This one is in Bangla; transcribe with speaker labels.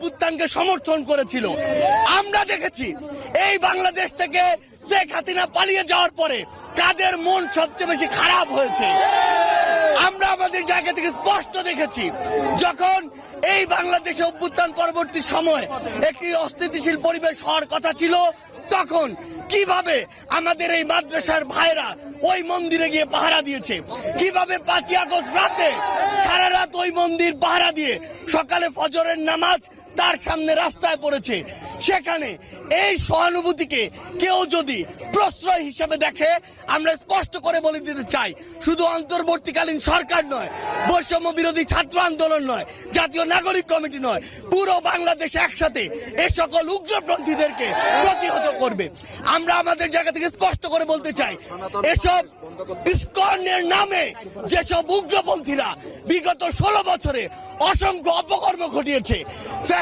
Speaker 1: অভ্যুত্থানকে সমর্থন করেছিল। আমরা দেখেছি এই বাংলাদেশ থেকে শেখ হাসিনা পালিয়ে যাওয়ার পরে কাদের মন সবচেয়ে বেশি খারাপ হয়েছে। আমরা আমাদের জায়গা থেকে স্পষ্ট দেখেছি, যখন এই বাংলাদেশে অভ্যুত্থান পরবর্তী সময় একটি অস্থিতিশীল পরিবেশ হওয়ার কথা ছিল, তখন কিভাবে আমাদের এই মাদ্রাসার ভাইরা ওই মন্দিরে গিয়ে পাহারা দিয়েছে, কিভাবে 5ই আগস্ট রাতে সারা রাত ওই মন্দির পাহারা দিয়ে সকালে ফজরের নামাজ তার সামনে রাস্তায় পড়েছে। সেখানে এই সহানুভূতিকে কেউ যদি প্রশ্রয় হিসেবে দেখে, আমরা স্পষ্ট করে বলে দিতে চাই, শুধু অন্তর্বর্তীকালীন সরকার নয়, বৈষম্য বিরোধী ছাত্র আন্দোলন নয়, জাতীয় নাগরিক কমিটি নয়, পুরো বাংলাদেশ একসাথে এ সকল উগ্রপন্থীদেরকে প্রতিহত করবে। আমরা আমাদের জায়গা থেকে স্পষ্ট করে বলতে চাই, এসব ইসকনের নামে যেসব উগ্রপন্থীরা বিগত 16 বছরে অসংখ্য অপকর্ম ঘটিয়েছে,